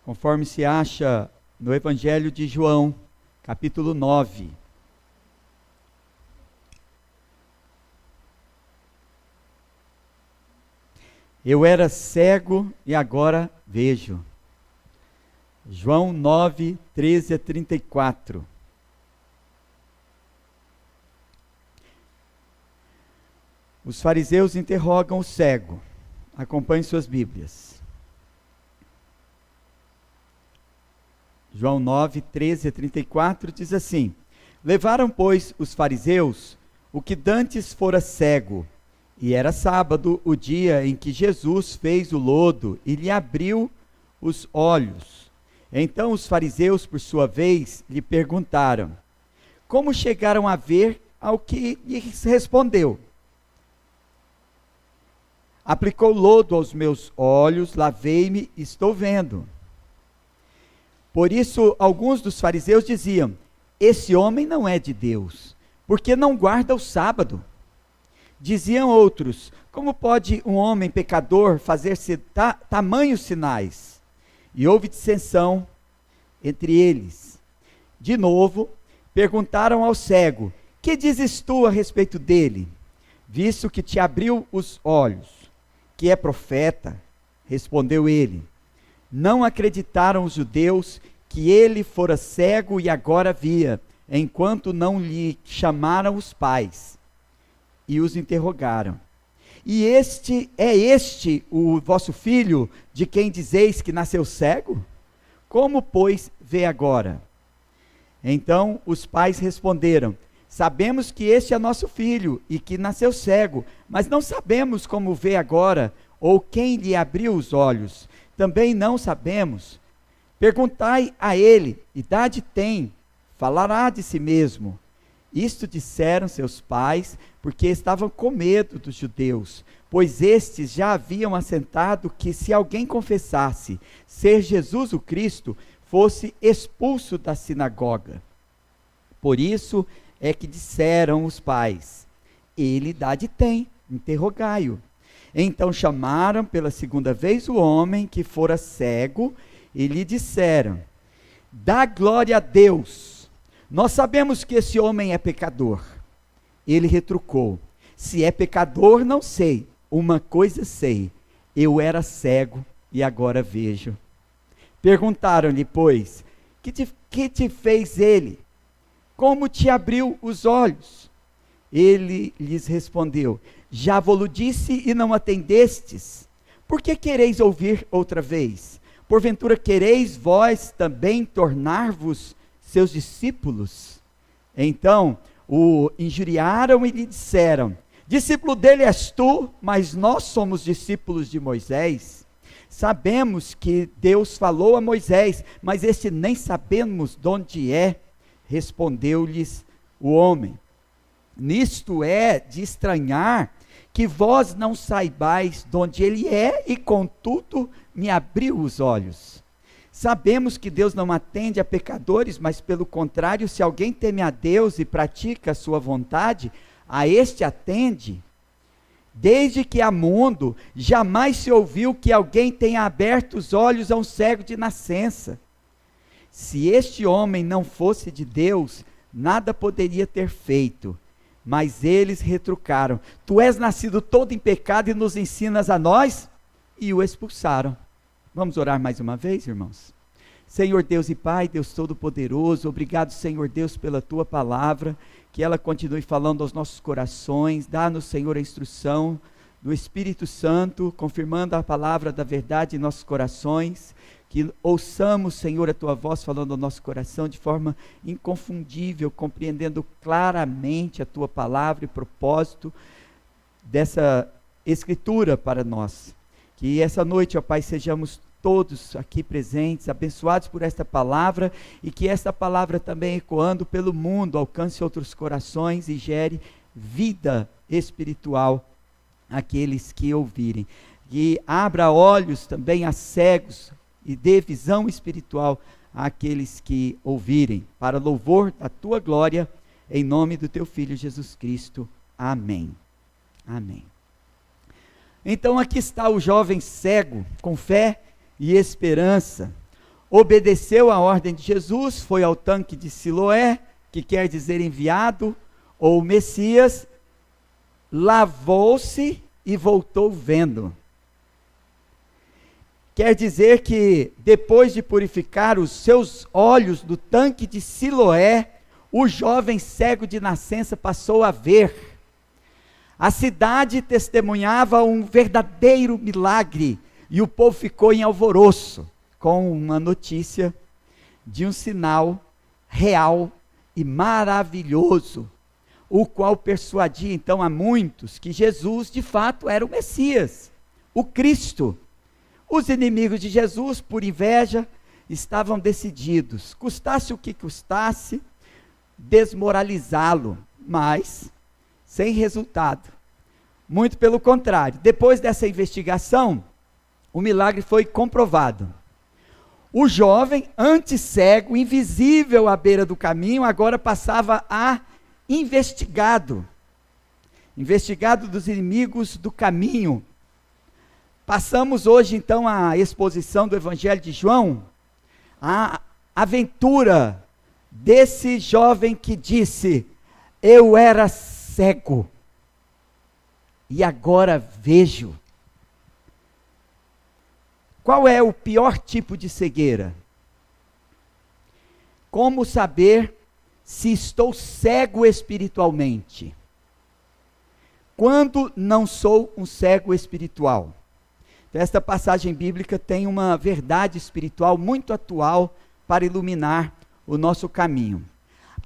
conforme se acha no Evangelho de João, capítulo 9. Eu era cego e agora vejo. João 9, 13 a 34. Os fariseus interrogam o cego. Acompanhe suas Bíblias. João 9, 13 a 34 diz assim: Levaram, pois, os fariseus o que dantes fora cego, e era sábado, o dia em que Jesus fez o lodo e lhe abriu os olhos. Então os fariseus, por sua vez, lhe perguntaram: Como chegaram a ver? Ao que lhes respondeu: Aplicou lodo aos meus olhos, lavei-me, estou vendo. Por isso, alguns dos fariseus diziam: Esse homem não é de Deus, porque não guarda o sábado. Diziam outros: Como pode um homem pecador fazer-se tamanhos sinais? E houve dissensão entre eles. De novo, perguntaram ao cego: Que dizes tu a respeito dele, visto que te abriu os olhos? Que é profeta? Respondeu ele. Não acreditaram os judeus que ele fora cego e agora via, enquanto não lhe chamaram os pais e os interrogaram: E este o vosso filho, de quem dizeis que nasceu cego? Como, pois, vê agora? Então os pais responderam: Sabemos que este é nosso filho e que nasceu cego, mas não sabemos como vê agora, ou quem lhe abriu os olhos. Também não sabemos. Perguntai a ele: idade tem? Falará de si mesmo. Isto disseram seus pais, porque estavam com medo dos judeus, pois estes já haviam assentado que se alguém confessasse ser Jesus o Cristo, fosse expulso da sinagoga. Por isso é que disseram os pais: Ele idade tem, interrogai-o. Então chamaram pela segunda vez o homem que fora cego e lhe disseram: Dá glória a Deus, nós sabemos que esse homem é pecador. Ele retrucou: Se é pecador, não sei, uma coisa sei, eu era cego e agora vejo. Perguntaram-lhe, pois: que te fez ele? Como te abriu os olhos? Ele lhes respondeu: Já vos-lo disse e não atendestes. Por que quereis ouvir outra vez? Porventura quereis vós também tornar-vos seus discípulos? Então o injuriaram e lhe disseram: Discípulo dele és tu, mas nós somos discípulos de Moisés. Sabemos que Deus falou a Moisés, mas este nem sabemos de onde é. Respondeu-lhes o homem: Nisto é de estranhar que vós não saibais de onde ele é, e contudo me abriu os olhos. Sabemos que Deus não atende a pecadores, mas pelo contrário, se alguém teme a Deus e pratica a sua vontade, a este atende. Desde que há mundo, jamais se ouviu que alguém tenha aberto os olhos a um cego de nascença. Se este homem não fosse de Deus, nada poderia ter feito. Mas eles retrucaram: Tu és nascido todo em pecado e nos ensinas a nós? E o expulsaram. Vamos orar mais uma vez, irmãos? Senhor Deus e Pai, Deus Todo-Poderoso, obrigado, Senhor Deus, pela Tua palavra, que ela continue falando aos nossos corações. Dá-nos, Senhor, a instrução do Espírito Santo, confirmando a palavra da verdade em nossos corações, que ouçamos, Senhor, a Tua voz falando ao nosso coração de forma inconfundível, compreendendo claramente a Tua palavra e propósito dessa Escritura para nós. Que essa noite, ó Pai, sejamos todos aqui presentes, abençoados por esta palavra, e que esta palavra também, ecoando pelo mundo, alcance outros corações e gere vida espiritual àqueles que ouvirem. Que abra olhos também a cegos e dê visão espiritual àqueles que ouvirem, para louvor da Tua glória, em nome do Teu Filho Jesus Cristo. Amém. Amém. Então aqui está o jovem cego, com fé e esperança. obedeceu a ordem de Jesus, foi ao tanque de Siloé, que quer dizer enviado, ou Messias, lavou-se e voltou vendo. Quer dizer que, depois de purificar os seus olhos do tanque de Siloé, o jovem cego de nascença passou a ver. A cidade testemunhava um verdadeiro milagre, e o povo ficou em alvoroço, com uma notícia de um sinal real e maravilhoso, o qual persuadia então a muitos que Jesus de fato era o Messias, o Cristo. Os inimigos de Jesus, por inveja, estavam decididos, custasse o que custasse, desmoralizá-lo, mas sem resultado. Muito pelo contrário, depois dessa investigação, o milagre foi comprovado. O jovem, antes cego, invisível à beira do caminho, agora passava a investigado dos inimigos do caminho. Passamos hoje então à exposição do Evangelho de João, a aventura desse jovem que disse: eu era cego e agora vejo. Qual é o pior tipo de cegueira? Como saber se estou cego espiritualmente? Quando não sou um cego espiritual? Então, esta passagem bíblica tem uma verdade espiritual muito atual para iluminar o nosso caminho.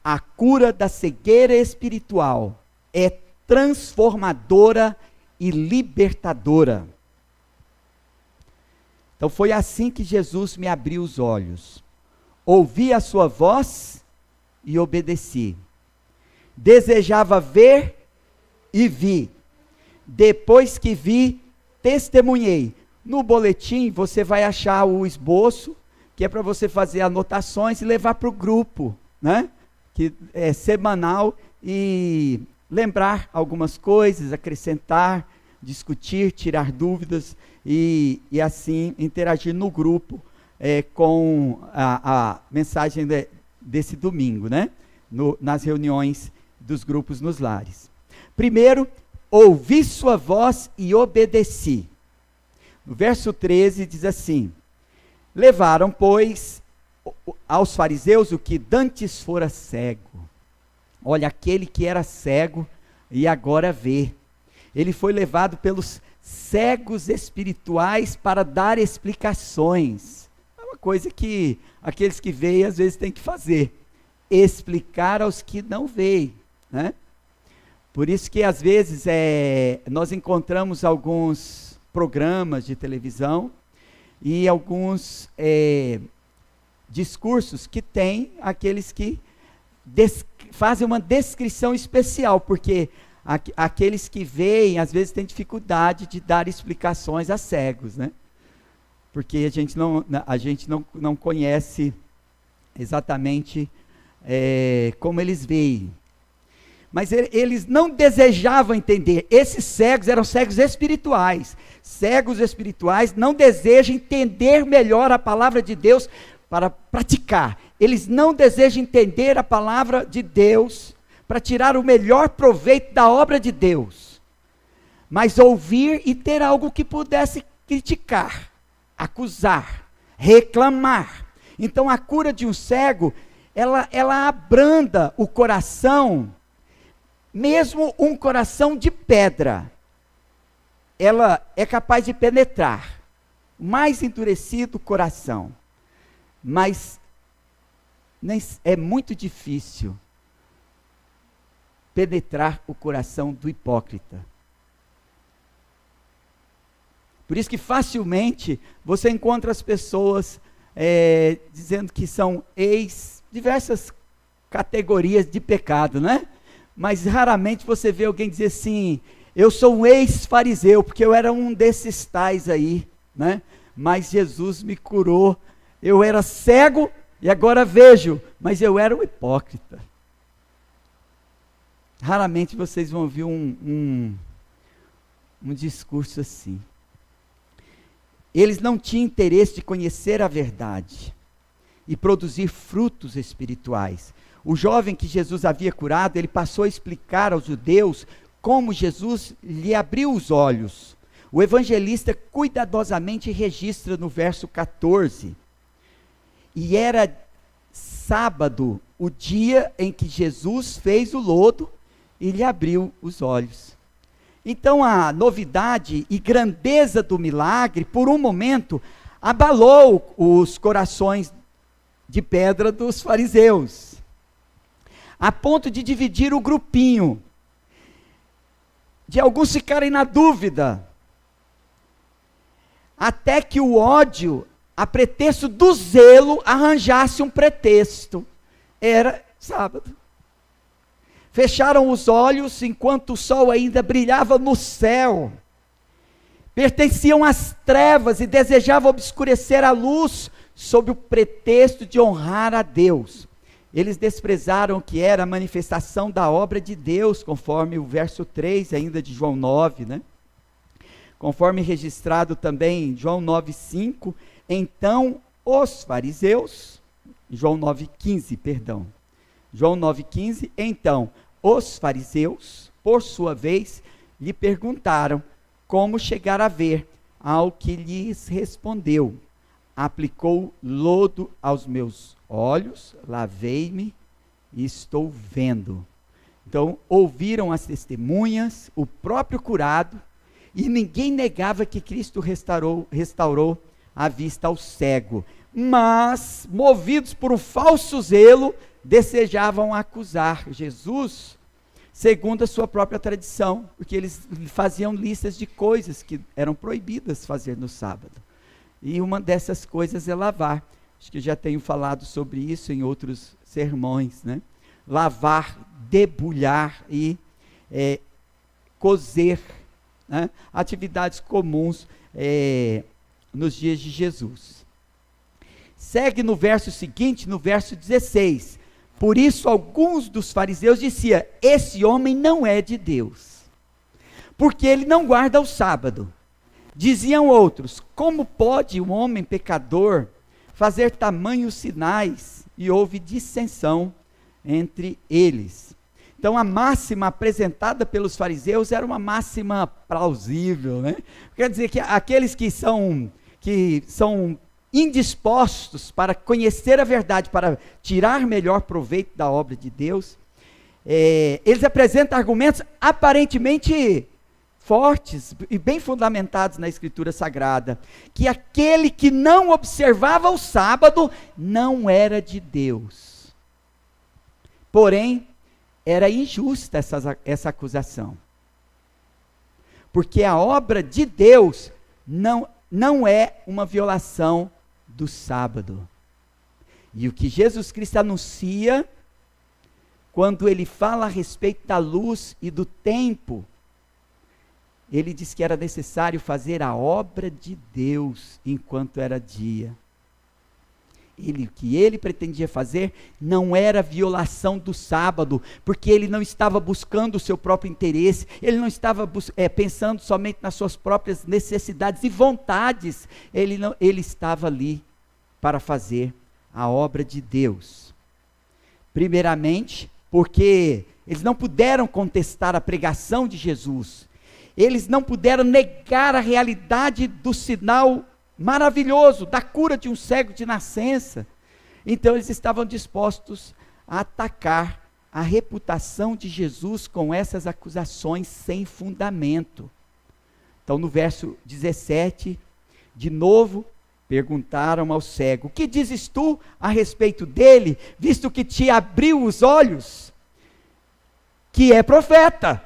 A cura da cegueira espiritual é transformadora e libertadora. Então foi assim que Jesus me abriu os olhos. Ouvi a sua voz e obedeci. Desejava ver e vi. Depois que vi, testemunhei. No boletim você vai achar o esboço, que é para você fazer anotações e levar para o grupo, né? Que é semanal, e lembrar algumas coisas, acrescentar, discutir, tirar dúvidas e assim interagir no grupo com a mensagem desse domingo, né? Nas reuniões dos grupos nos lares. Primeiro, ouvi sua voz e obedeci. No verso 13 diz assim: levaram, pois, aos fariseus o que dantes fora cego. Olha, aquele que era cego e agora vê. Ele foi levado pelos cegos espirituais para dar explicações. É uma coisa que aqueles que veem às vezes têm que fazer. Explicar aos que não veem, né? Por isso que às vezes nós encontramos alguns programas de televisão e alguns discursos que tem aqueles que fazem uma descrição especial, porque aqueles que veem às vezes têm dificuldade de dar explicações a cegos, né? Porque a gente não conhece exatamente como eles veem. Mas eles não desejavam entender. Esses cegos eram cegos espirituais. Cegos espirituais não desejam entender melhor a palavra de Deus para praticar. Eles não desejam entender a palavra de Deus para tirar o melhor proveito da obra de Deus, mas ouvir e ter algo que pudesse criticar, acusar, reclamar. Então a cura de um cego, ela abranda o coração, mesmo um coração de pedra, ela é capaz de penetrar o mais endurecido coração, mas é muito difícil penetrar o coração do hipócrita. Por isso que facilmente você encontra as pessoas dizendo que são diversas categorias de pecado, né? Mas raramente você vê alguém dizer assim: eu sou um ex-fariseu, porque eu era um desses tais aí, né? Mas Jesus me curou. Eu era cego e agora vejo, mas eu era um hipócrita. Raramente vocês vão ouvir um discurso assim. Eles não tinham interesse de conhecer a verdade. e produzir frutos espirituais. O jovem que Jesus havia curado, ele passou a explicar aos judeus como Jesus lhe abriu os olhos. O evangelista cuidadosamente registra no verso 14. E era sábado, o dia em que Jesus fez o lodo e lhe abriu os olhos. Então a novidade e grandeza do milagre, por um momento, abalou os corações de pedra dos fariseus, a ponto de dividir o grupinho, de alguns ficarem na dúvida, até que o ódio, a pretexto do zelo, arranjasse um pretexto. Era sábado. Fecharam os olhos enquanto o sol ainda brilhava no céu. Pertenciam às trevas e desejavam obscurecer a luz sob o pretexto de honrar a Deus. Eles desprezaram o que era a manifestação da obra de Deus, conforme o verso 3 ainda de João 9, né? Conforme registrado também em João 9,5, então os fariseus, João 9,15, perdão, João 9,15, então os fariseus, por sua vez, lhe perguntaram como chegar a ver, ao que lhes respondeu: aplicou lodo aos meus olhos, lavei-me e estou vendo. Então, ouviram as testemunhas, o próprio curado, e ninguém negava que Cristo restaurou a vista ao cego. Mas, movidos por um falso zelo, desejavam acusar Jesus, segundo a sua própria tradição, porque eles faziam listas de coisas que eram proibidas fazer no sábado. E uma dessas coisas é lavar. Acho que já tenho falado sobre isso em outros sermões, né? Lavar, debulhar e cozer, né? Atividades comuns nos dias de Jesus. Segue no verso seguinte, no verso 16. Por isso alguns dos fariseus diziam: esse homem não é de Deus, porque ele não guarda o sábado. Diziam outros: como pode um homem pecador fazer tamanhos sinais? E houve dissensão entre eles. Então a máxima apresentada pelos fariseus era uma máxima plausível, né? Quer dizer que aqueles que são indispostos para conhecer a verdade, para tirar melhor proveito da obra de Deus, eles apresentam argumentos aparentemente fortes e bem fundamentados na Escritura Sagrada, que aquele que não observava o sábado não era de Deus. Porém, era injusta essa acusação, porque a obra de Deus não é uma violação do sábado. E o que Jesus Cristo anuncia, quando ele fala a respeito da luz e do tempo, ele diz que era necessário fazer a obra de Deus enquanto era dia. O que ele pretendia fazer não era violação do sábado, porque ele não estava buscando o seu próprio interesse, ele não estava pensando somente nas suas próprias necessidades e vontades, ele estava ali para fazer a obra de Deus. Primeiramente, porque eles não puderam contestar a pregação de Jesus, eles não puderam negar a realidade do sinal maravilhoso, da cura de um cego de nascença. Então eles estavam dispostos a atacar a reputação de Jesus com essas acusações sem fundamento. Então no verso 17, de novo, perguntaram ao cego: que dizes tu a respeito dele, visto que te abriu os olhos? Que é profeta.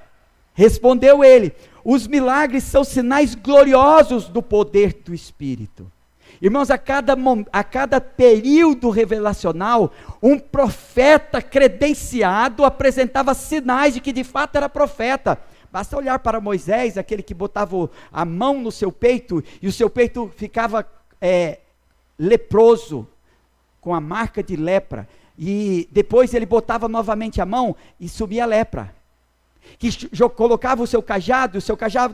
Respondeu ele: os milagres são sinais gloriosos do poder do Espírito. Irmãos, a cada período revelacional, um profeta credenciado apresentava sinais de que de fato era profeta. Basta olhar para Moisés, aquele que botava a mão no seu peito, e o seu peito ficava leproso, com a marca de lepra, e depois ele botava novamente a mão e subia a lepra. Que colocava o seu cajado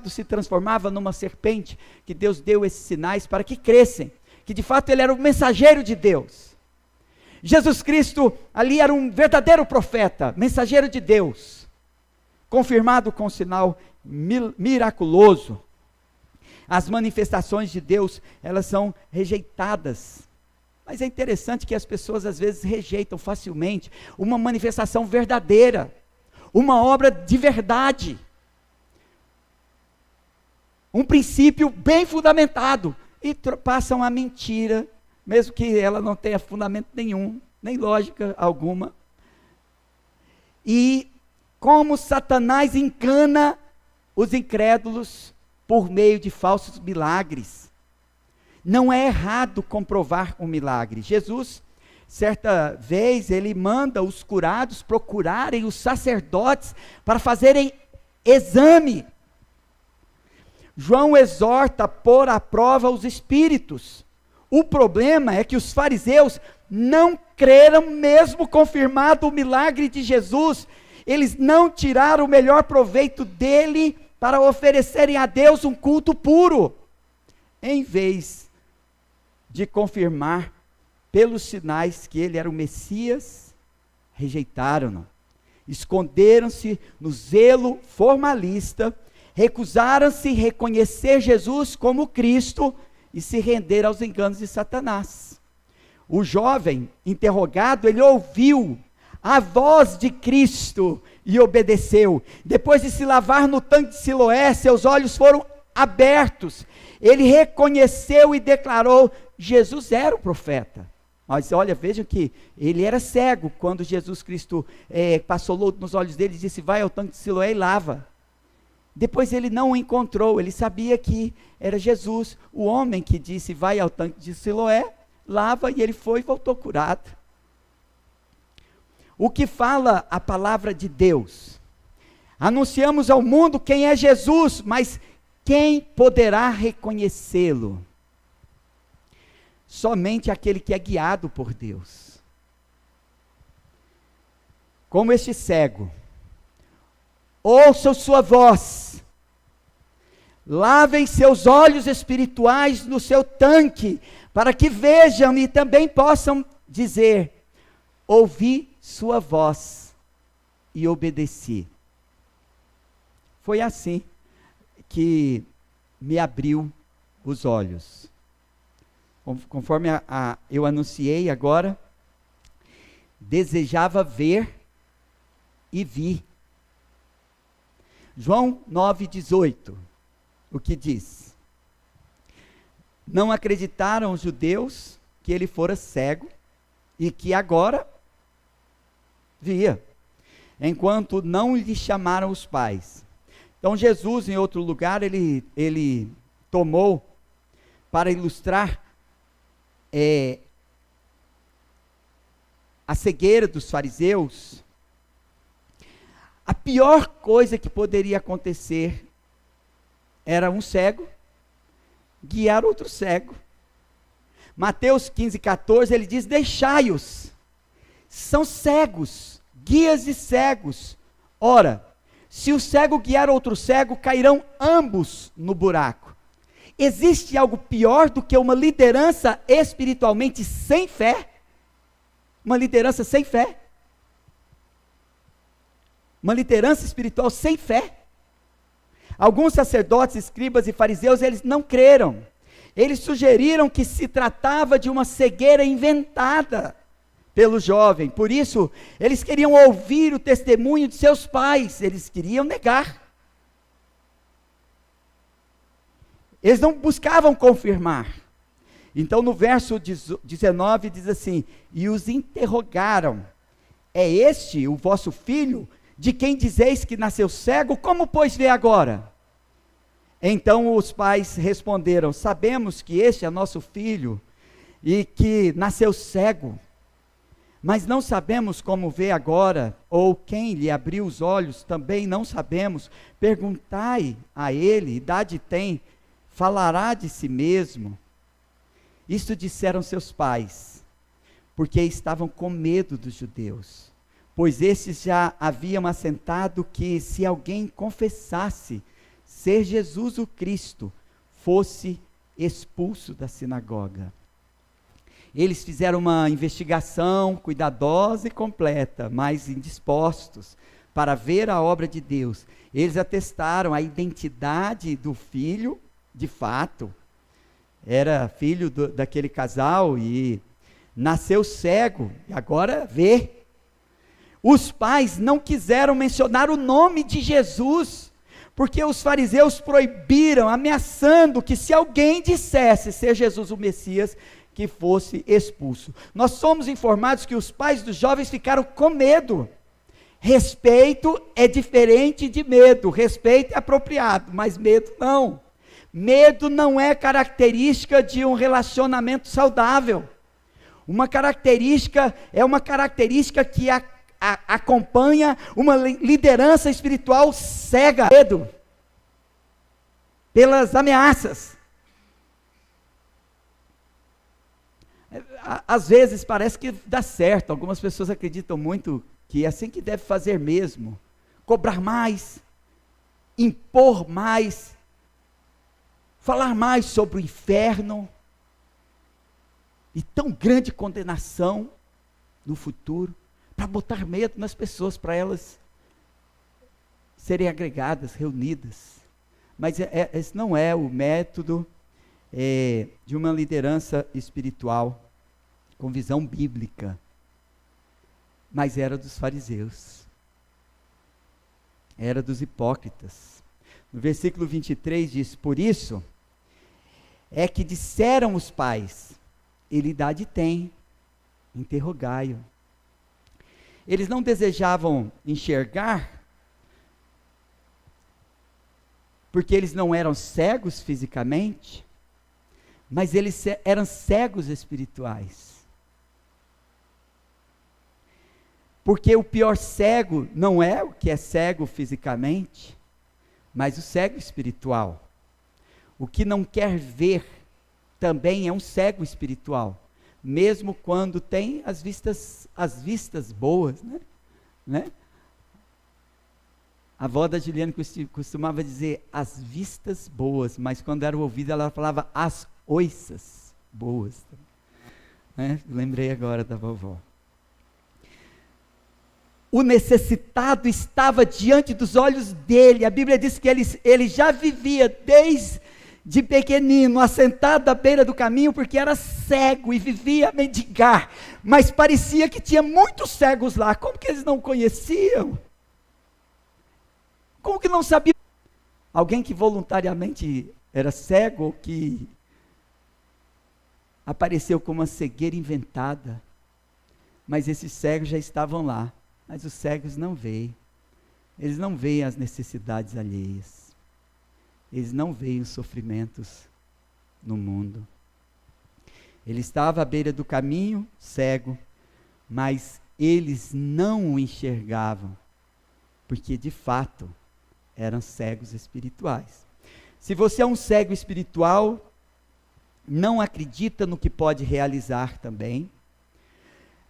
se transformava numa serpente, que Deus deu esses sinais para que crescem, que de fato ele era o mensageiro de Deus. Jesus Cristo ali era um verdadeiro profeta, mensageiro de Deus, confirmado com um sinal miraculoso. As manifestações de Deus, elas são rejeitadas. Mas é interessante que as pessoas às vezes rejeitam facilmente uma manifestação verdadeira, uma obra de verdade, um princípio bem fundamentado, e passam a mentira, mesmo que ela não tenha fundamento nenhum, nem lógica alguma. E como Satanás engana os incrédulos por meio de falsos milagres. Não é errado comprovar um milagre. Jesus, certa vez, ele manda os curados procurarem os sacerdotes para fazerem exame. João exorta a pôr à prova os espíritos. O problema é que os fariseus não creram, mesmo confirmado o milagre de Jesus. Eles não tiraram o melhor proveito dele para oferecerem a Deus um culto puro. Em vez de confirmar pelos sinais que ele era o Messias, rejeitaram-no. Esconderam-se no zelo formalista, recusaram-se a reconhecer Jesus como Cristo e se render aos enganos de Satanás. O jovem interrogado, ele ouviu a voz de Cristo e obedeceu. Depois de se lavar no tanque de Siloé, seus olhos foram abertos. Ele reconheceu e declarou: Jesus era o profeta. Mas olha, vejam que ele era cego quando Jesus Cristo passou lodo nos olhos dele e disse: vai ao tanque de Siloé e lava. Depois ele não o encontrou, ele sabia que era Jesus, o homem que disse: vai ao tanque de Siloé, lava, e ele foi e voltou curado. O que fala a palavra de Deus? Anunciamos ao mundo quem é Jesus, mas quem poderá reconhecê-lo? Somente aquele que é guiado por Deus. Como este cego. Ouçam sua voz, lavem seus olhos espirituais no seu tanque, para que vejam e também possam dizer: ouvi sua voz e obedeci. Foi assim que me abriu os olhos. Conforme eu anunciei agora, desejava ver e vi. João 9,18, o que diz? Não acreditaram os judeus que ele fora cego e que agora via, enquanto não lhe chamaram os pais. Então Jesus, em outro lugar, ele tomou para ilustrar a cegueira dos fariseus. A pior coisa que poderia acontecer era um cego guiar outro cego. Mateus 15,14, ele diz: deixai-os, são cegos, guias e cegos. Ora, se o cego guiar outro cego, cairão ambos no buraco. Existe algo pior do que uma liderança espiritualmente sem fé? Uma liderança sem fé? Uma liderança espiritual sem fé? Alguns sacerdotes, escribas e fariseus, eles não creram. Eles sugeriram que se tratava de uma cegueira inventada pelo jovem. Por isso, eles queriam ouvir o testemunho de seus pais. Eles queriam negar. Eles não buscavam confirmar. Então, no verso 19, diz assim: e os interrogaram: é este o vosso filho, de quem dizeis que nasceu cego? Como, pois, vê agora? Então os pais responderam: sabemos que este é nosso filho, e que nasceu cego, mas não sabemos como vê agora, ou quem lhe abriu os olhos, também não sabemos. Perguntai a ele, idade tem, falará de si mesmo. Isto disseram seus pais, porque estavam com medo dos judeus, pois estes já haviam assentado que, se alguém confessasse ser Jesus o Cristo, fosse expulso da sinagoga. Eles fizeram uma investigação cuidadosa e completa, mas indispostos para ver a obra de Deus. Eles atestaram a identidade do filho, de fato, era filho daquele casal e nasceu cego, e agora vê. Os pais não quiseram mencionar o nome de Jesus, porque os fariseus proibiram, ameaçando que se alguém dissesse ser Jesus o Messias, que fosse expulso. Nós somos informados que os pais dos jovens ficaram com medo. Respeito é diferente de medo. Respeito é apropriado, mas medo não. Medo não é característica de um relacionamento saudável. Uma característica que acompanha uma liderança espiritual cega. Medo pelas ameaças. Às vezes parece que dá certo. Algumas pessoas acreditam muito que é assim que deve fazer mesmo. Cobrar mais, impor mais, falar mais sobre o inferno e tão grande condenação no futuro, para botar medo nas pessoas, para elas serem agregadas, reunidas. Mas esse não é o método de uma liderança espiritual com visão bíblica, mas era dos fariseus, era dos hipócritas. No versículo 23 diz: por isso é que disseram os pais, ele idade tem, interrogai-o. Eles não desejavam enxergar, porque eles não eram cegos fisicamente, mas eles eram cegos espirituais. Porque o pior cego não é o que é cego fisicamente, mas o cego espiritual. O que não quer ver também é um cego espiritual, mesmo quando tem as vistas boas, né? A avó da Juliana costumava dizer as vistas boas, mas quando era ouvida ela falava as oiças boas, né? Lembrei agora da vovó. O necessitado estava diante dos olhos dele. A Bíblia diz que ele já vivia desde pequenino, assentado à beira do caminho, porque era cego e vivia a mendigar. Mas parecia que tinha muitos cegos lá. Como que eles não conheciam? Como que não sabiam? Alguém que voluntariamente era cego, ou que apareceu com uma cegueira inventada. Mas esses cegos já estavam lá. Mas os cegos não veem. Eles não veem as necessidades alheias. Eles não veem os sofrimentos no mundo. Ele estava à beira do caminho, cego, mas eles não o enxergavam, porque de fato eram cegos espirituais. Se você é um cego espiritual, não acredita no que pode realizar também,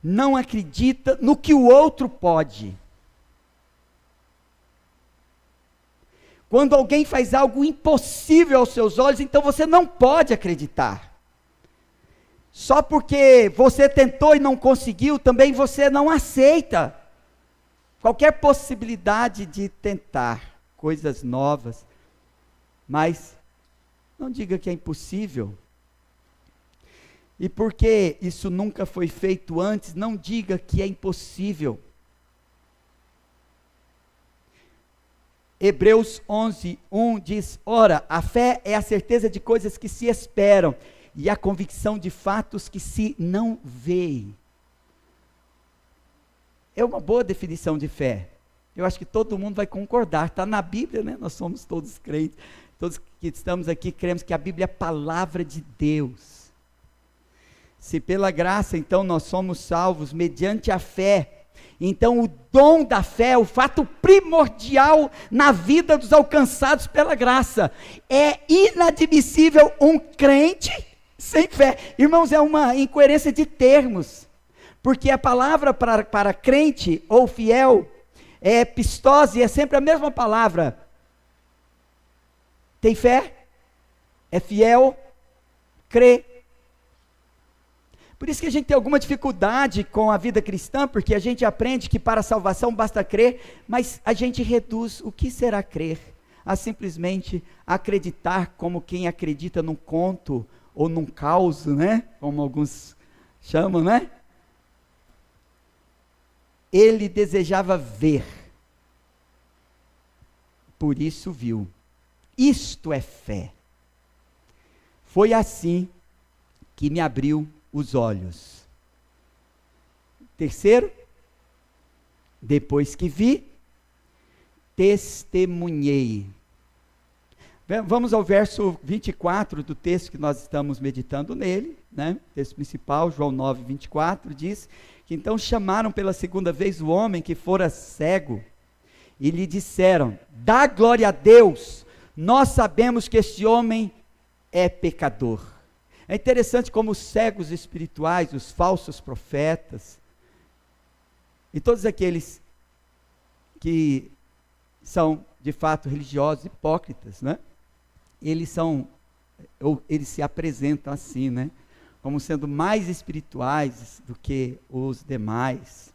não acredita no que o outro pode. Quando alguém faz algo impossível aos seus olhos, então você não pode acreditar. Só porque você tentou e não conseguiu, também você não aceita qualquer possibilidade de tentar coisas novas. Mas não diga que é impossível. E porque isso nunca foi feito antes, não diga que é impossível. Hebreus 11:1 diz: ora, a fé é a certeza de coisas que se esperam, e a convicção de fatos que se não veem. É uma boa definição de fé. Eu acho que todo mundo vai concordar, está na Bíblia, né? Nós somos todos crentes, todos que estamos aqui cremos que a Bíblia é a palavra de Deus. Se pela graça, então, nós somos salvos mediante a fé, então o dom da fé, o fato primordial na vida dos alcançados pela graça, é inadmissível um crente sem fé. Irmãos, é uma incoerência de termos, porque a palavra para crente ou fiel é pistose, é sempre a mesma palavra. Tem fé, é fiel, crê. Por isso que a gente tem alguma dificuldade com a vida cristã, porque a gente aprende que para a salvação basta crer, mas a gente reduz o que será crer a simplesmente acreditar como quem acredita num conto ou num caos, né? Como alguns chamam, né? Ele desejava ver, por isso viu. Isto é fé. Foi assim que me abriu os olhos. Terceiro, depois que vi, testemunhei. Vamos ao verso 24 do texto que nós estamos meditando nele, né? O texto principal, João 9, 24, diz que então chamaram pela segunda vez o homem que fora cego e lhe disseram: dá glória a Deus, nós sabemos que este homem é pecador. É interessante como os cegos espirituais, os falsos profetas, e todos aqueles que são de fato religiosos, hipócritas, né? Eles se apresentam assim, né? Como sendo mais espirituais do que os demais.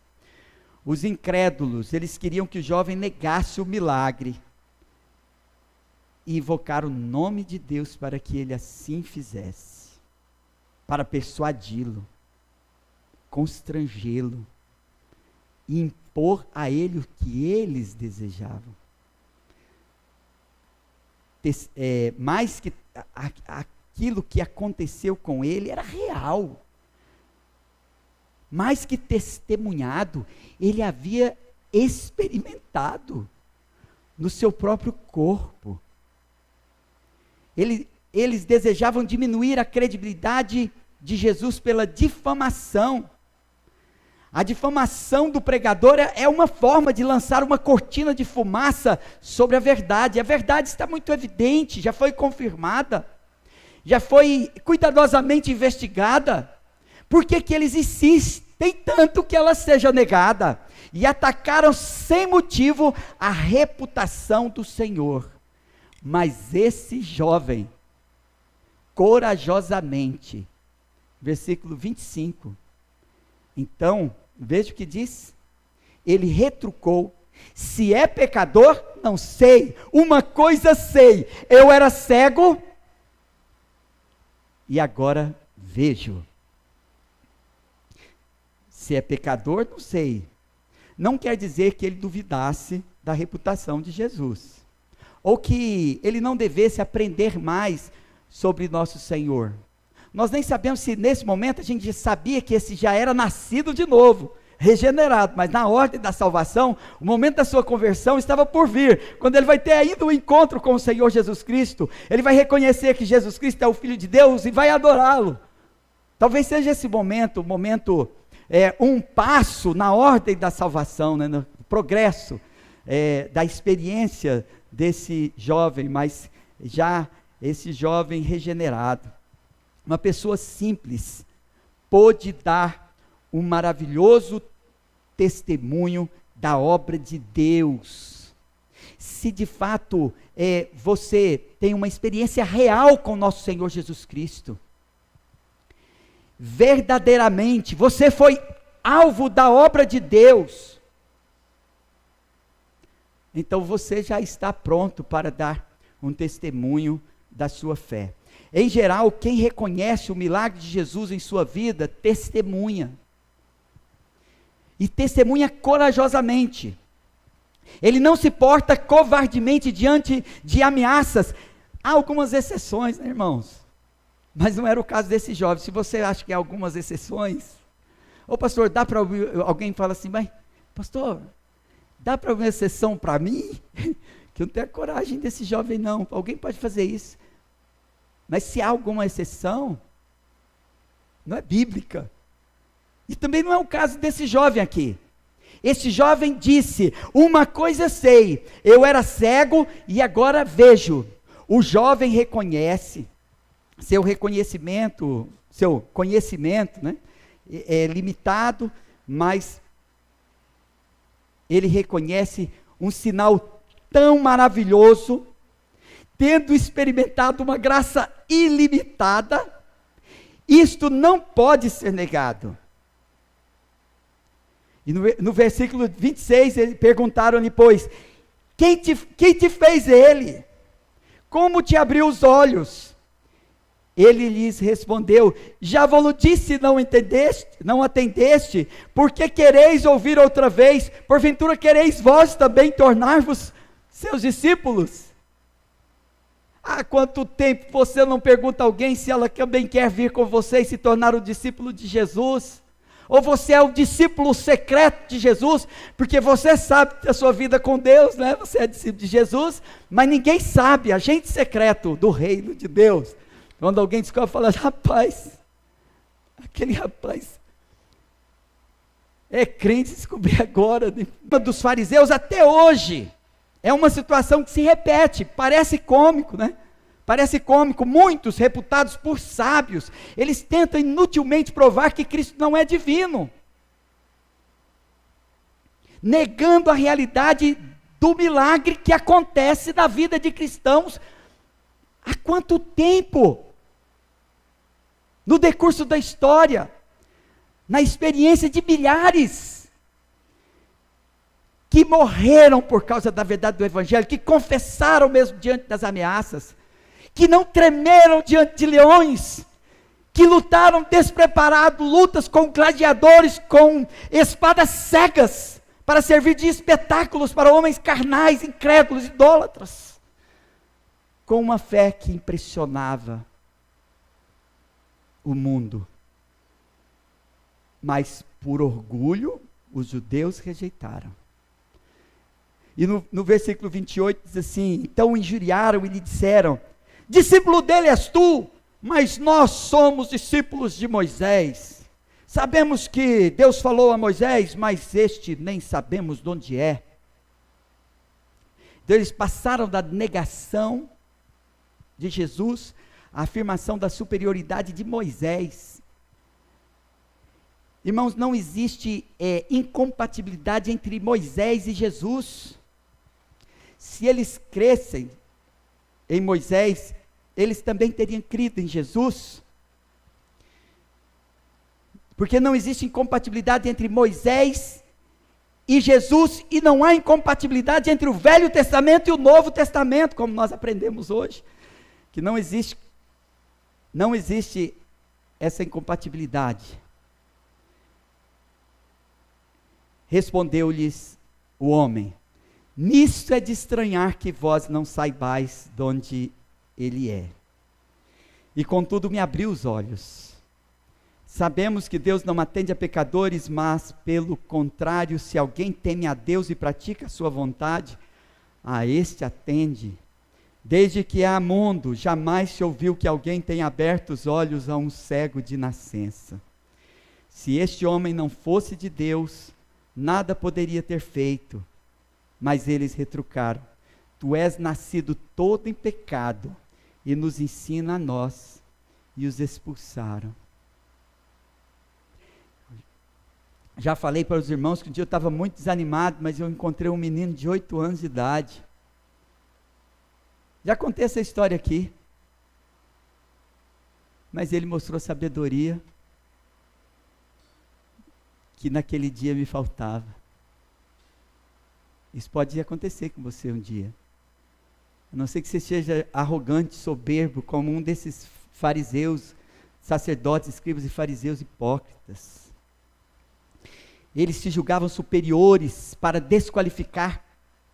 Os incrédulos, eles queriam que o jovem negasse o milagre e invocar o nome de Deus para que ele assim fizesse, para persuadi-lo, constrangê-lo e impor a ele o que eles desejavam. Mais que aquilo que aconteceu com ele era real. Mais que testemunhado, ele havia experimentado no seu próprio corpo. Eles desejavam diminuir a credibilidade de Jesus pela difamação. A difamação do pregador é uma forma de lançar uma cortina de fumaça sobre a verdade. A verdade está muito evidente, já foi confirmada, já foi cuidadosamente investigada. Por que que eles insistem tanto que ela seja negada? E atacaram sem motivo a reputação do Senhor. Mas esse jovem, corajosamente, versículo 25, então, veja o que diz, ele retrucou: se é pecador, não sei, uma coisa sei, eu era cego, e agora vejo. Se é pecador, não sei, não quer dizer que ele duvidasse da reputação de Jesus, ou que ele não devesse aprender mais sobre nosso Senhor. Nós nem sabemos se nesse momento a gente sabia que esse já era nascido de novo, regenerado, mas na ordem da salvação, o momento da sua conversão estava por vir, quando ele vai ter ainda um encontro com o Senhor Jesus Cristo, ele vai reconhecer que Jesus Cristo é o Filho de Deus e vai adorá-lo. Talvez seja esse momento, um passo na ordem da salvação, né, no progresso da experiência desse jovem, mas já esse jovem regenerado. Uma pessoa simples pôde dar um maravilhoso testemunho da obra de Deus. Se de fato você tem uma experiência real com nosso Senhor Jesus Cristo, verdadeiramente você foi alvo da obra de Deus, então você já está pronto para dar um testemunho da sua fé. Em geral, quem reconhece o milagre de Jesus em sua vida, testemunha. E testemunha corajosamente. Ele não se porta covardemente diante de ameaças. Há algumas exceções, né, irmãos? Mas não era o caso desse jovem. Se você acha que há algumas exceções, ô pastor, dá para alguém fala assim, mas pastor, dá para uma exceção para mim? Que eu não tenho a coragem desse jovem não. Alguém pode fazer isso. Mas se há alguma exceção, não é bíblica. E também não é o caso desse jovem aqui. Esse jovem disse: uma coisa sei, eu era cego e agora vejo. O jovem reconhece, seu conhecimento, né, é limitado, mas ele reconhece um sinal tão maravilhoso, tendo experimentado uma graça ilimitada, Isto não pode ser negado. E no versículo 26, perguntaram-lhe, pois, quem te fez ele? Como te abriu os olhos? Ele lhes respondeu, já vos disse, não atendeste, porque quereis ouvir outra vez? Porventura quereis vós também tornar-vos seus discípulos? Há quanto tempo você não pergunta a alguém se ela também quer vir com você e se tornar o discípulo de Jesus? Ou você é o discípulo secreto de Jesus, porque você sabe da sua vida com Deus, né? Você é discípulo de Jesus, mas ninguém sabe, agente secreto do reino de Deus. Quando alguém descobre, fala, rapaz, aquele rapaz é crente, descobri agora, dos fariseus até hoje. É uma situação que se repete, parece cômico, né? Parece cômico, muitos reputados por sábios, eles tentam inutilmente provar que Cristo não é divino, negando a realidade do milagre que acontece na vida de cristãos. Há quanto tempo? No decurso da história, na experiência de milhares, que morreram por causa da verdade do Evangelho, que confessaram mesmo diante das ameaças, que não tremeram diante de leões, que lutaram despreparados, lutas com gladiadores, com espadas cegas, para servir de espetáculos para homens carnais, incrédulos, idólatras, com uma fé que impressionava o mundo. Mas por orgulho, os judeus rejeitaram. E no versículo 28 diz assim, então o injuriaram e lhe disseram, discípulo dele és tu, mas nós somos discípulos de Moisés. Sabemos que Deus falou a Moisés, mas este nem sabemos de onde é. Então eles passaram da negação de Jesus à afirmação da superioridade de Moisés. Irmãos, não existe incompatibilidade entre Moisés e Jesus. Se eles crescem em Moisés, eles também teriam crido em Jesus, porque não existe incompatibilidade entre Moisés e Jesus, e não há incompatibilidade entre o Velho Testamento e o Novo Testamento, como nós aprendemos hoje, que não existe essa incompatibilidade. Respondeu-lhes o homem, nisto é de estranhar que vós não saibais de onde ele é. E contudo me abriu os olhos. Sabemos que Deus não atende a pecadores, mas pelo contrário, se alguém teme a Deus e pratica a sua vontade, a este atende. Desde que há mundo, jamais se ouviu que alguém tenha aberto os olhos a um cego de nascença. Se este homem não fosse de Deus, nada poderia ter feito. Mas eles retrucaram, tu és nascido todo em pecado, e nos ensina a nós, e os expulsaram. Já falei para os irmãos que um dia eu estava muito desanimado, mas eu encontrei um menino de 8 anos de idade. Já contei essa história aqui. Mas ele mostrou sabedoria que naquele dia me faltava. Isso pode acontecer com você um dia. A não ser que você seja arrogante, soberbo, como um desses fariseus, sacerdotes, escribas e fariseus hipócritas. Eles se julgavam superiores para desqualificar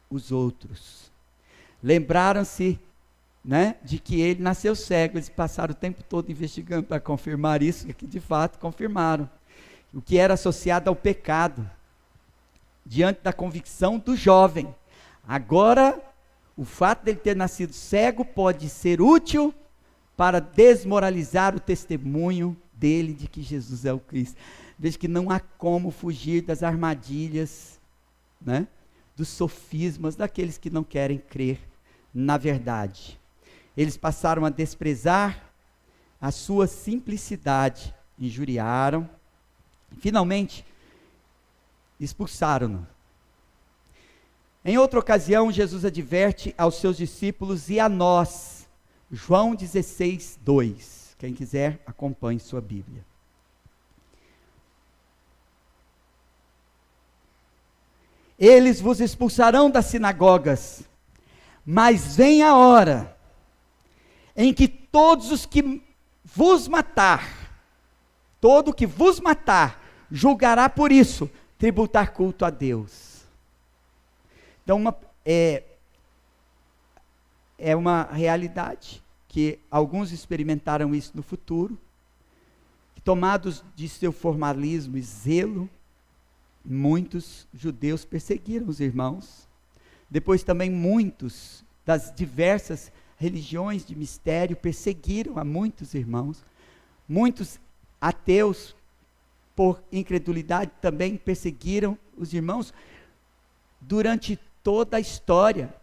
os outros. Lembraram-se, né, de que ele nasceu cego. Eles passaram o tempo todo investigando para confirmar isso, e que de fato confirmaram. O que era associado ao pecado, diante da convicção do jovem. Agora, o fato dele ter nascido cego pode ser útil para desmoralizar o testemunho dele de que Jesus é o Cristo. Veja que não há como fugir das armadilhas, né, dos sofismas daqueles que não querem crer na verdade. Eles passaram a desprezar a sua simplicidade, injuriaram, finalmente expulsaram-no. Em outra ocasião, Jesus adverte aos seus discípulos e a nós, João 16, 2. Quem quiser, acompanhe sua Bíblia. Eles vos expulsarão das sinagogas, mas vem a hora em que todos os que vos matar, todo que vos matar, julgará por isso, tributar culto a Deus. Então, é uma realidade que alguns experimentaram isso no futuro, tomados de seu formalismo e zelo, muitos judeus perseguiram os irmãos. Depois também muitos das diversas religiões de mistério perseguiram a muitos irmãos. Muitos ateus, por incredulidade, também perseguiram os irmãos durante toda a história.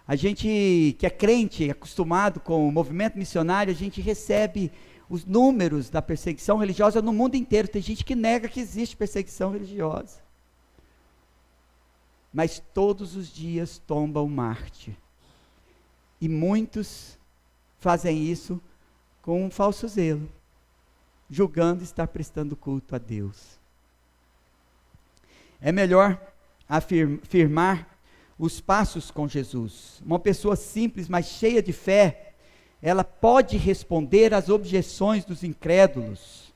A gente que é crente, acostumado com o movimento missionário, a gente recebe os números da perseguição religiosa no mundo inteiro. Tem gente que nega que existe perseguição religiosa. Mas todos os dias tomba um mártir. E muitos fazem isso com um falso zelo, julgando estar prestando culto a Deus. É melhor firmar os passos com Jesus. Uma pessoa simples, mas cheia de fé, ela pode responder às objeções dos incrédulos.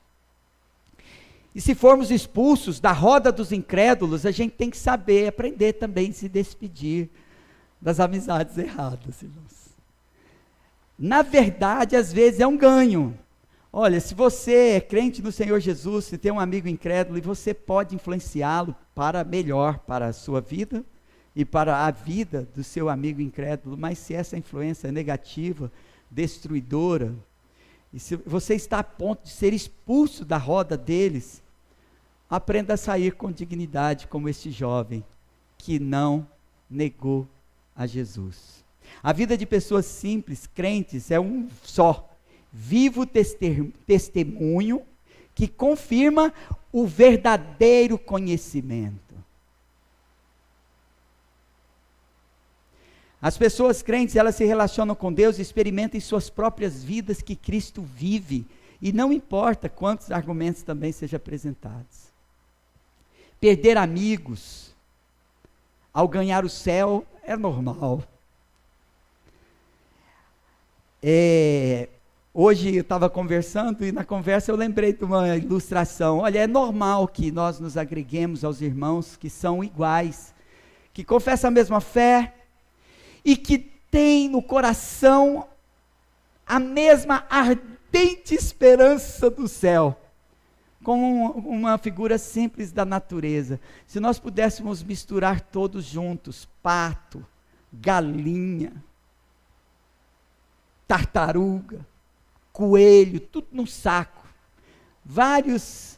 E se formos expulsos da roda dos incrédulos, a gente tem que saber, aprender também a se despedir das amizades erradas, irmãos. Na verdade, às vezes é um ganho. Olha, se você é crente no Senhor Jesus, se tem um amigo incrédulo, e você pode influenciá-lo para melhor, para a sua vida e para a vida do seu amigo incrédulo, mas se essa influência é negativa, destruidora, e se você está a ponto de ser expulso da roda deles, aprenda a sair com dignidade, como este jovem, que não negou a Jesus. A vida de pessoas simples, crentes, é um só, vivo testemunho, que confirma o verdadeiro conhecimento. As pessoas crentes, elas se relacionam com Deus e experimentam em suas próprias vidas que Cristo vive, e não importa quantos argumentos também sejam apresentados. Perder amigos ao ganhar o céu é normal. Hoje eu estava conversando e na conversa eu lembrei de uma ilustração. Olha, é normal que nós nos agreguemos aos irmãos que são iguais, que confessam a mesma fé, e que tem no coração a mesma ardente esperança do céu, como uma figura simples da natureza. Se nós pudéssemos misturar todos juntos, pato, galinha, tartaruga, coelho, tudo num saco, vários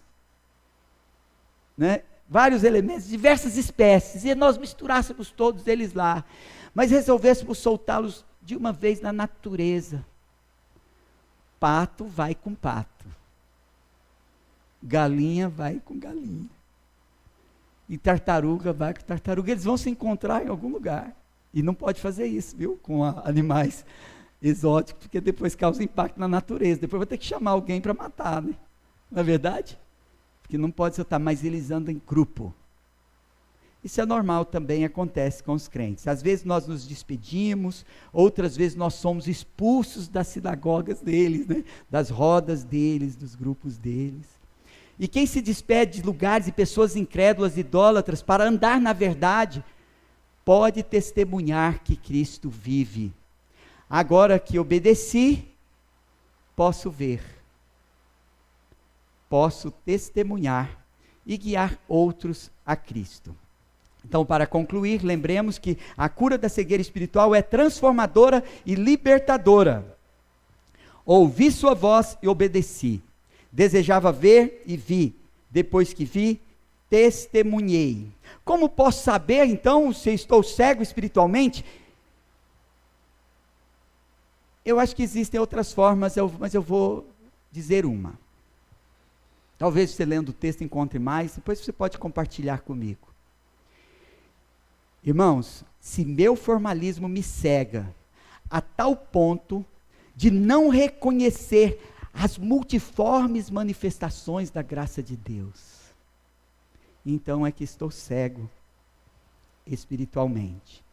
elementos, diversas espécies, e nós misturássemos todos eles lá, mas resolvêssemos soltá-los de uma vez na natureza. Pato vai com pato, galinha vai com galinha, e tartaruga vai com tartaruga. Eles vão se encontrar em algum lugar, e não pode fazer isso, viu, com animais exóticos, porque depois causa impacto na natureza, depois vai ter que chamar alguém para matar, né? Não é verdade? Porque não pode soltar, mas eles andam em grupo. Isso é normal, também acontece com os crentes. Às vezes nós nos despedimos, outras vezes nós somos expulsos das sinagogas deles, né? Das rodas deles, dos grupos deles. E quem se despede de lugares e pessoas incrédulas, idólatras, para andar na verdade, pode testemunhar que Cristo vive. Agora que obedeci, posso ver, posso testemunhar e guiar outros a Cristo. Então, para concluir, lembremos que a cura da cegueira espiritual é transformadora e libertadora. Ouvi sua voz e obedeci. Desejava ver e vi. Depois que vi, testemunhei. Como posso saber, então, se estou cego espiritualmente? Eu acho que existem outras formas, mas eu vou dizer uma. Talvez você lendo o texto encontre mais, depois você pode compartilhar comigo. Irmãos, se meu formalismo me cega a tal ponto de não reconhecer as multiformes manifestações da graça de Deus. Então é que estou cego espiritualmente.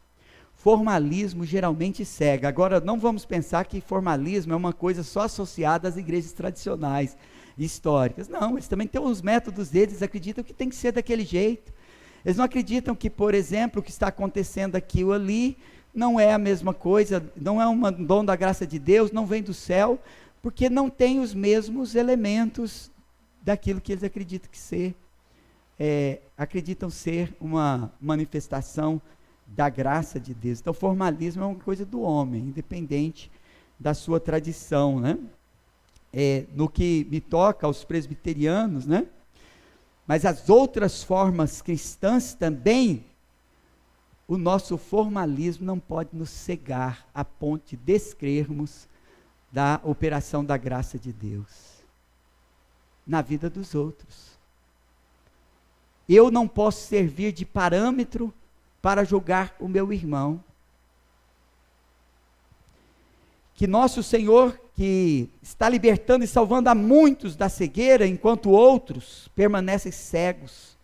Formalismo geralmente cega. Agora, não vamos pensar que formalismo é uma coisa só associada às igrejas tradicionais, históricas. Não, eles também têm os métodos deles, eles acreditam que tem que ser daquele jeito. Eles não acreditam que, por exemplo, o que está acontecendo aqui ou ali não é a mesma coisa, não é um dom da graça de Deus, não vem do céu, porque não tem os mesmos elementos daquilo que eles acreditam ser uma manifestação da graça de Deus. Então, formalismo é uma coisa do homem, independente da sua tradição, né? No que me toca aos presbiterianos, né? Mas as outras formas cristãs também, o nosso formalismo não pode nos cegar a ponto de descrermos da operação da graça de Deus na vida dos outros. Eu não posso servir de parâmetro para julgar o meu irmão. Que nosso Senhor, que está libertando e salvando a muitos da cegueira, enquanto outros permanecem cegos,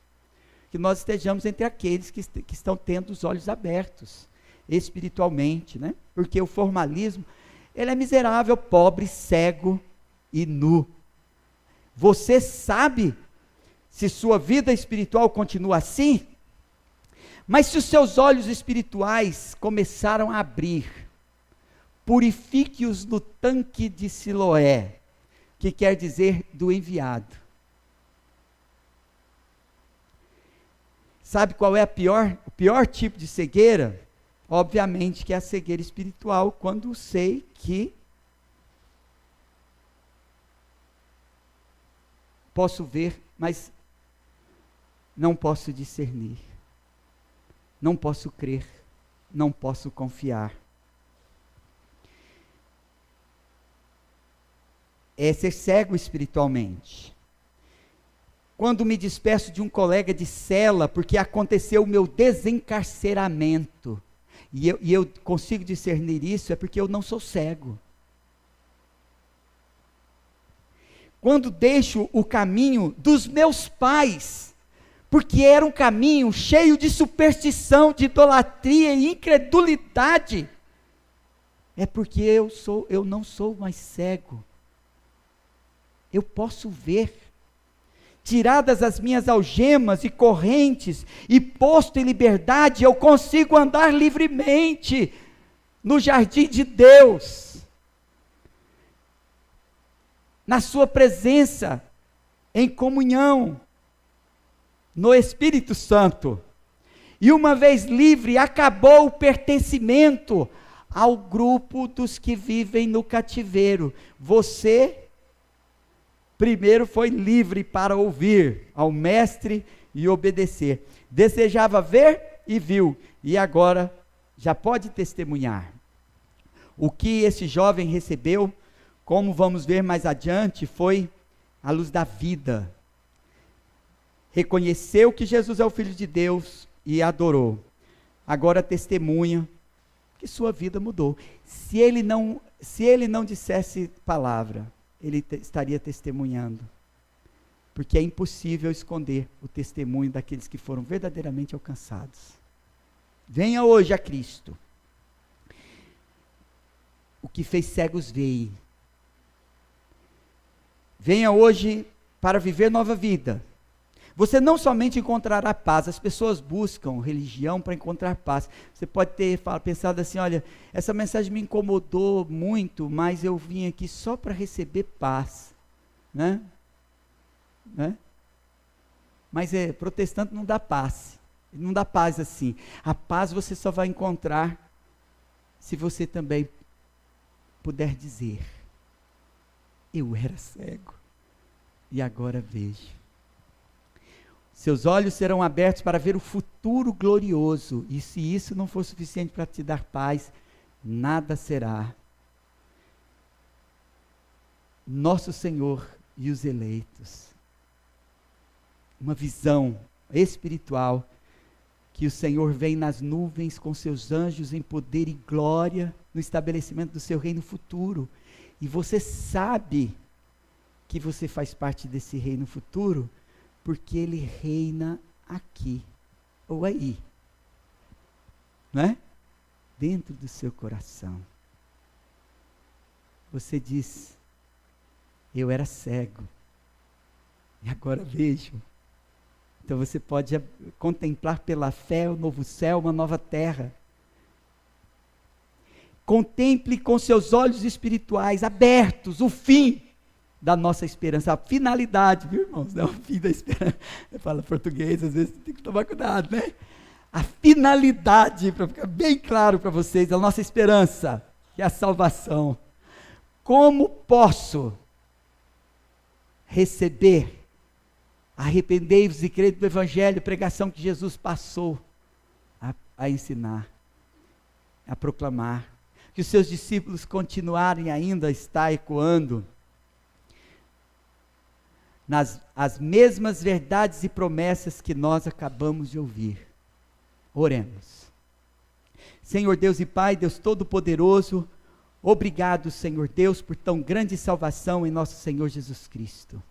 que nós estejamos entre aqueles que estão tendo os olhos abertos, espiritualmente, né? Porque o formalismo, ele é miserável, pobre, cego e nu. Você sabe se sua vida espiritual continua assim? Mas se os seus olhos espirituais começaram a abrir, purifique-os no tanque de Siloé, que quer dizer do enviado. Sabe qual é o pior tipo de cegueira? Obviamente que é a cegueira espiritual, quando sei que posso ver, mas não posso discernir, não posso crer, não posso confiar. É ser cego espiritualmente. Quando me despeço de um colega de cela, porque aconteceu o meu desencarceramento, e eu consigo discernir isso, é porque eu não sou cego. Quando deixo o caminho dos meus pais, porque era um caminho cheio de superstição, de idolatria e incredulidade, é porque eu não sou mais cego. Eu posso ver. Tiradas as minhas algemas e correntes, e posto em liberdade, eu consigo andar livremente no jardim de Deus, na sua presença, em comunhão, no Espírito Santo. E uma vez livre, acabou o pertencimento ao grupo dos que vivem no cativeiro. Você primeiro foi livre para ouvir ao mestre e obedecer. Desejava ver e viu, e agora já pode testemunhar. O que esse jovem recebeu, como vamos ver mais adiante, foi a luz da vida. Reconheceu que Jesus é o Filho de Deus e adorou. Agora testemunha que sua vida mudou. Se ele não dissesse palavra, ele estaria testemunhando, porque é impossível esconder o testemunho daqueles que foram verdadeiramente alcançados. Venha hoje a Cristo. O que fez cegos veem. Venha hoje para viver nova vida. Você não somente encontrará paz, as pessoas buscam religião para encontrar paz. Você pode ter pensado assim, olha, essa mensagem me incomodou muito, mas eu vim aqui só para receber paz, né? Mas protestante não dá paz, não dá paz assim. A paz você só vai encontrar se você também puder dizer, eu era cego e agora vejo. Seus olhos serão abertos para ver o futuro glorioso, e se isso não for suficiente para te dar paz, nada será. Nosso Senhor e os eleitos. Uma visão espiritual, que o Senhor vem nas nuvens com seus anjos em poder e glória, no estabelecimento do seu reino futuro. E você sabe que você faz parte desse reino futuro, porque ele reina aqui, ou aí, não é? Dentro do seu coração. Você diz, eu era cego, e agora vejo. Então você pode contemplar pela fé o novo céu, uma nova terra. Contemple com seus olhos espirituais abertos o fim da nossa esperança, a finalidade, viu, irmãos? Não é o fim da esperança. Eu falo português, às vezes tem que tomar cuidado, né? A finalidade, para ficar bem claro para vocês, da nossa esperança, que é a salvação. Como posso receber? Arrependei-vos e crede no Evangelho, pregação que Jesus passou a ensinar, a proclamar. Que os seus discípulos continuarem ainda a estar ecoando as mesmas verdades e promessas que nós acabamos de ouvir. Oremos. Senhor Deus e Pai, Deus Todo-Poderoso, obrigado, Senhor Deus, por tão grande salvação em nosso Senhor Jesus Cristo.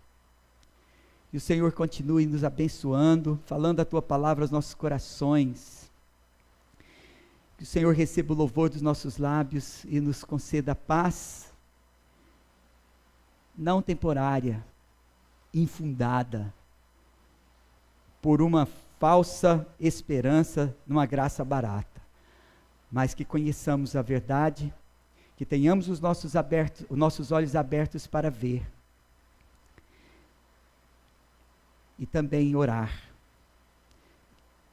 E o Senhor continue nos abençoando, falando a Tua palavra aos nossos corações. Que o Senhor receba o louvor dos nossos lábios e nos conceda paz, não temporária, infundada, por uma falsa esperança numa graça barata, mas que conheçamos a verdade, que tenhamos os nossos olhos abertos para ver, e também orar,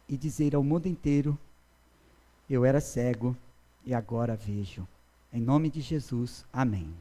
e dizer ao mundo inteiro, eu era cego e agora vejo. Em nome de Jesus, amém.